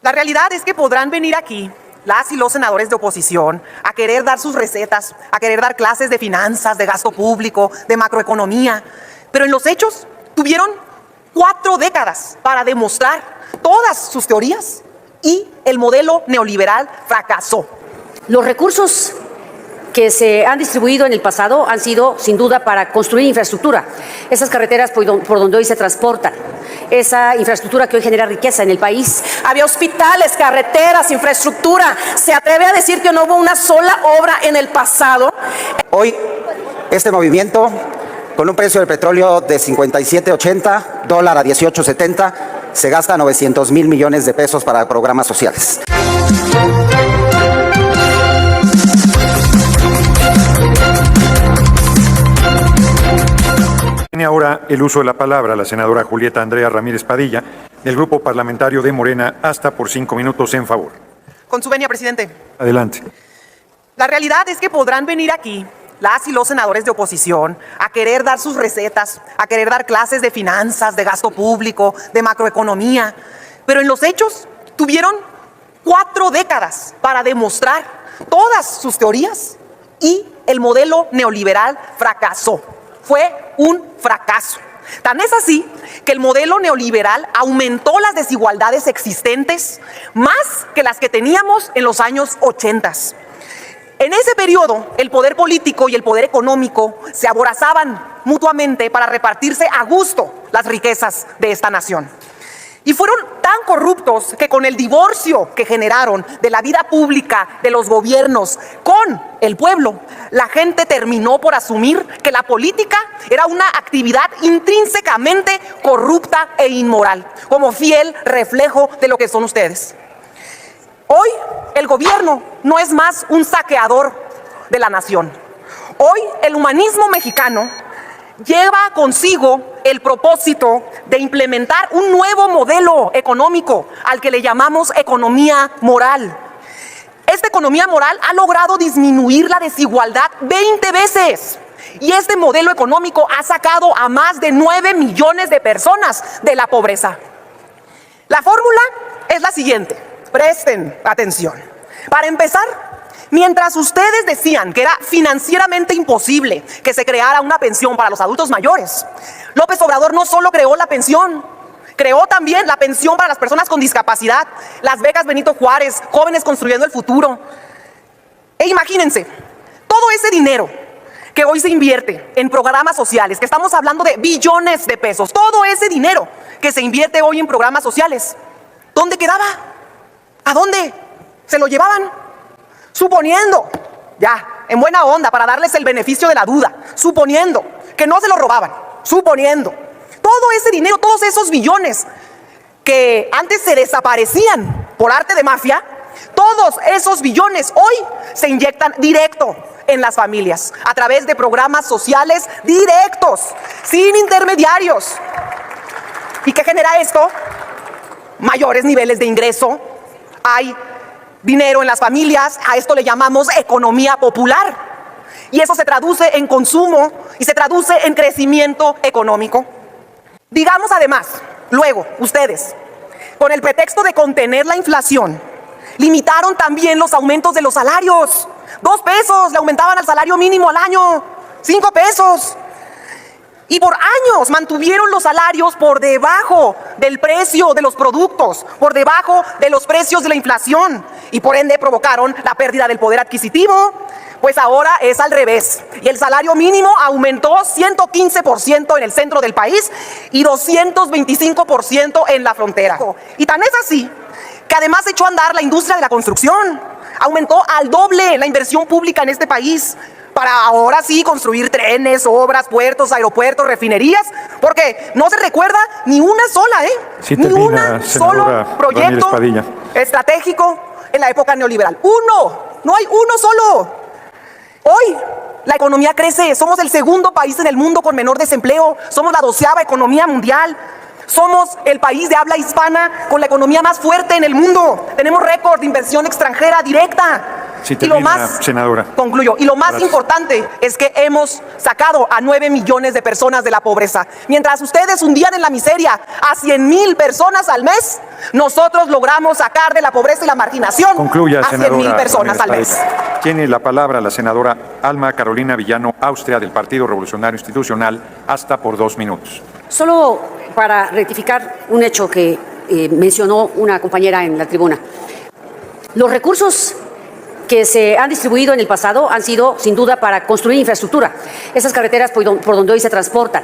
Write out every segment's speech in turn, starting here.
La realidad es que podrán venir aquí las y los senadores de oposición a querer dar sus recetas, a querer dar clases de finanzas, de gasto público, de macroeconomía, pero en los hechos tuvieron 4 décadas para demostrar todas sus teorías y el modelo neoliberal fracasó. Los recursos que se han distribuido en el pasado han sido, sin duda, para construir infraestructura. Esas carreteras por donde hoy se transportan, esa infraestructura que hoy genera riqueza en el país. Había hospitales, carreteras, infraestructura. ¿Se atreve a decir que no hubo una sola obra en el pasado? Hoy, este movimiento, con un precio del petróleo de 57.80, dólar a 18.70, se gasta 900,000 millones de pesos para programas sociales. Tiene ahora el uso de la palabra la senadora Julieta Andrea Ramírez Padilla, del Grupo Parlamentario de Morena, hasta por 5 minutos en favor. Con su venia, presidente. Adelante. La realidad es que podrán venir aquí las y los senadores de oposición a querer dar sus recetas, a querer dar clases de finanzas, de gasto público, de macroeconomía, pero en los hechos tuvieron 4 décadas para demostrar todas sus teorías y el modelo neoliberal fracasó. Fue un fracaso. Tan es así que el modelo neoliberal aumentó las desigualdades existentes más que las que teníamos en los años 80. En ese periodo, el poder político y el poder económico se aborazaban mutuamente para repartirse a gusto las riquezas de esta nación. Y fueron tan corruptos que con el divorcio que generaron de la vida pública de los gobiernos con el pueblo, la gente terminó por asumir que la política era una actividad intrínsecamente corrupta e inmoral, como fiel reflejo de lo que son ustedes. Hoy el gobierno no es más un saqueador de la nación. Hoy el humanismo mexicano lleva consigo el propósito de implementar un nuevo modelo económico al que le llamamos economía moral. Esta economía moral ha logrado disminuir la desigualdad 20 veces y este modelo económico ha sacado a más de 9 millones de personas de la pobreza. La fórmula es la siguiente, presten atención. Para empezar, mientras ustedes decían que era financieramente imposible que se creara una pensión para los adultos mayores, López Obrador no solo creó la pensión, creó también la pensión para las personas con discapacidad, las becas Benito Juárez, Jóvenes Construyendo el Futuro. E imagínense, todo ese dinero que hoy se invierte en programas sociales, que estamos hablando de billones de pesos, todo ese dinero que se invierte hoy en programas sociales, ¿dónde quedaba? ¿A dónde? ¿Se lo llevaban? Suponiendo, ya, en buena onda, para darles el beneficio de la duda, suponiendo que no se lo robaban, suponiendo, todo ese dinero, todos esos billones que antes se desaparecían por arte de mafia, todos esos billones hoy se inyectan directo en las familias, a través de programas sociales directos, sin intermediarios. ¿Y qué genera esto? Mayores niveles de ingreso, hay dinero en las familias, a esto le llamamos economía popular. Y eso se traduce en consumo y se traduce en crecimiento económico. Digamos además, luego, ustedes, con el pretexto de contener la inflación, limitaron también los aumentos de los salarios. 2 pesos le aumentaban al salario mínimo al año, 5 pesos. Y por años mantuvieron los salarios por debajo del precio de los productos, por debajo de los precios de la inflación, y por ende provocaron la pérdida del poder adquisitivo. Pues ahora es al revés, y el salario mínimo aumentó 115% en el centro del país y 225% en la frontera. Y tan es así que además echó a andar la industria de la construcción, aumentó al doble la inversión pública en este país, para ahora sí construir trenes, obras, puertos, aeropuertos, refinerías, porque no se recuerda ni una sola, Sí, ni termina, un solo proyecto estratégico en la época neoliberal. No hay uno solo. Hoy la economía crece, somos el segundo país en el mundo con menor desempleo, somos la 12ª economía mundial. Somos el país de habla hispana con la economía más fuerte en el mundo. Tenemos récord de inversión extranjera directa. Si y lo termina, más, senadora. concluyo, y lo más Gracias. importante es que hemos sacado a 9 millones de personas de la pobreza. Mientras ustedes hundían en la miseria a 100,000 personas al mes, nosotros logramos sacar de la pobreza y la marginación Concluya, a 100,000 senadora personas al Ramírez mes. Padilla. Tiene la palabra la senadora Alma Carolina Villano Austria del Partido Revolucionario Institucional, hasta por 2 minutos. Solo para rectificar un hecho que mencionó una compañera en la tribuna. Los recursos que se han distribuido en el pasado han sido, sin duda, para construir infraestructura. Esas carreteras por donde hoy se transportan,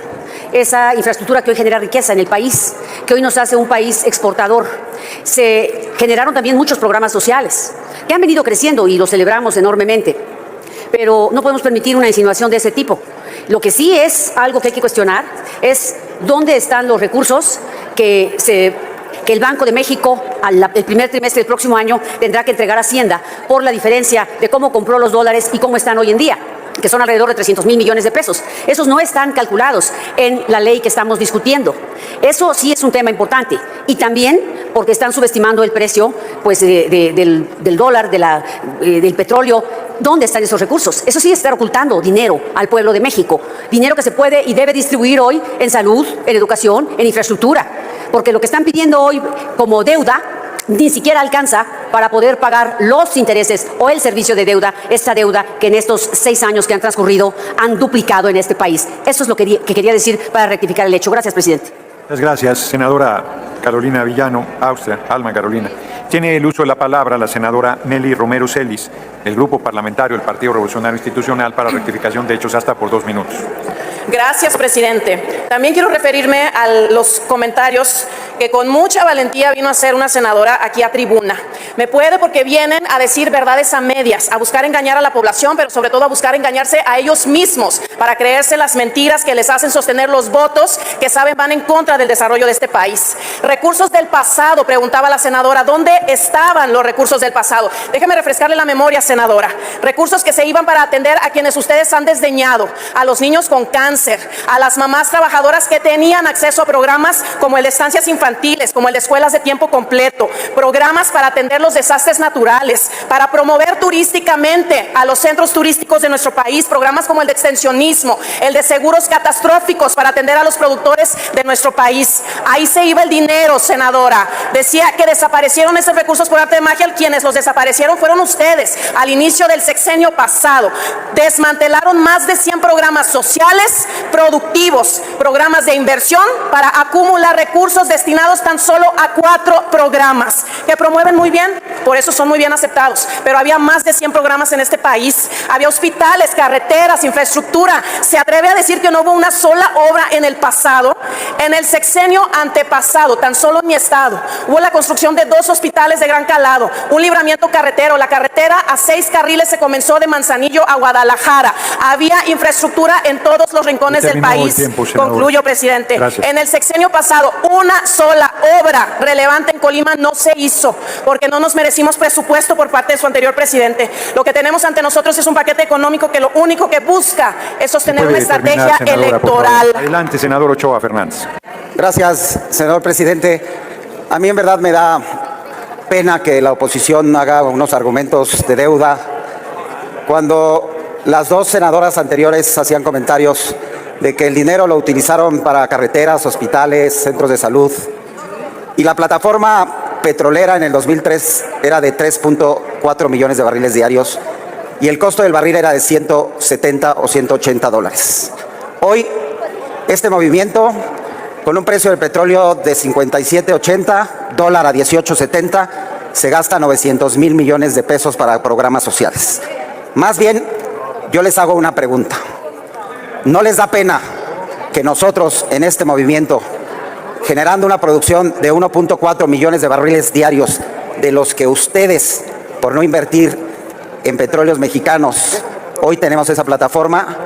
esa infraestructura que hoy genera riqueza en el país, que hoy nos hace un país exportador. Se generaron también muchos programas sociales que han venido creciendo y los celebramos enormemente. Pero no podemos permitir una insinuación de ese tipo. Lo que sí es algo que hay que cuestionar es dónde están los recursos que el Banco de México el primer trimestre del próximo año tendrá que entregar a Hacienda por la diferencia de cómo compró los dólares y cómo están hoy en día, que son alrededor de 300,000 millones de pesos. Esos no están calculados en la ley que estamos discutiendo. Eso sí es un tema importante. Y también porque están subestimando el precio pues, del dólar, del petróleo. ¿Dónde están esos recursos? Eso sí es estar ocultando dinero al pueblo de México. Dinero que se puede y debe distribuir hoy en salud, en educación, en infraestructura. Porque lo que están pidiendo hoy como deuda ni siquiera alcanza para poder pagar los intereses o el servicio de deuda, esa deuda que en estos 6 años que han transcurrido han duplicado en este país. Eso es lo que quería decir para rectificar el hecho. Gracias, presidente. Muchas gracias, senadora Carolina Villano Austria, Alma Carolina. Tiene el uso de la palabra la senadora Nelly Romero Celis, del Grupo Parlamentario del Partido Revolucionario Institucional, para rectificación de hechos, hasta por 2 minutos. Gracias, presidente. También quiero referirme a los comentarios que con mucha valentía vino a hacer una senadora aquí a tribuna. Me puede porque vienen a decir verdades a medias, a buscar engañar a la población, pero sobre todo a buscar engañarse a ellos mismos para creerse las mentiras que les hacen sostener los votos que saben van en contra del desarrollo de este país. Recursos del pasado, preguntaba la senadora, ¿dónde estaban los recursos del pasado? Déjeme refrescarle la memoria, senadora. Recursos que se iban para atender a quienes ustedes han desdeñado, a los niños con cáncer, a las mamás trabajadoras que tenían acceso a programas como el de estancias infantiles, como el de escuelas de tiempo completo, programas para atender los desastres naturales, para promover turísticamente a los centros turísticos de nuestro país, programas como el de extensionismo, el de seguros catastróficos para atender a los productores de nuestro país. Ahí se iba el dinero, senadora. Decía que desaparecieron esos recursos por arte de magia. Quienes los desaparecieron fueron ustedes al inicio del sexenio pasado. Desmantelaron más de 100 programas sociales, productivos, programas de inversión para acumular recursos destinados tan solo a 4 programas que promueven muy bien, por eso son muy bien aceptados, pero había más de 100 programas en este país. Había hospitales, carreteras, infraestructura. ¿Se atreve a decir que no hubo una sola obra en el pasado? En el sexenio antepasado, tan solo en mi estado, hubo la construcción de 2 hospitales de gran calado, un libramiento carretero. La carretera a 6 carriles se comenzó de Manzanillo a Guadalajara. Había infraestructura en todos los rincones del país. Concluyo, presidente. Gracias. En el sexenio pasado, una sola obra relevante en Colima no se hizo, porque no nos merecimos presupuesto por parte de su anterior presidente. Lo que tenemos ante nosotros es un paquete económico que lo único que busca es sostener una Puede terminar, estrategia senadora, por favor. electoral. Adelante, senador Ochoa Fernández. Gracias, senador presidente. A mí en verdad me da pena que la oposición haga unos argumentos de deuda cuando las 2 senadoras anteriores hacían comentarios de que el dinero lo utilizaron para carreteras, hospitales, centros de salud. Y la plataforma petrolera en el 2003 era de 3.4 millones de barriles diarios y el costo del barril era de 170 o 180 dólares. Hoy, este movimiento, con un precio del petróleo de 57.80, dólar a 18.70, se gasta 900,000 millones de pesos para programas sociales. Más bien, yo les hago una pregunta. ¿No les da pena que nosotros en este movimiento, generando una producción de 1.4 millones de barriles diarios, de los que ustedes, por no invertir en petróleos mexicanos, hoy tenemos esa plataforma?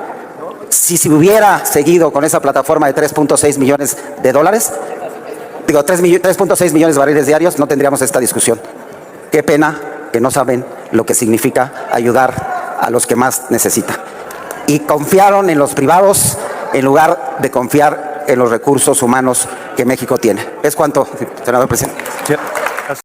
Si se hubiera seguido con esa plataforma de 3.6 millones de dólares, 3.6 millones de barriles diarios, no tendríamos esta discusión. Qué pena que no saben lo que significa ayudar a los que más necesitan. Y confiaron en los privados en lugar de confiar en los recursos humanos que México tiene. ¿Es cuánto, senador presidente?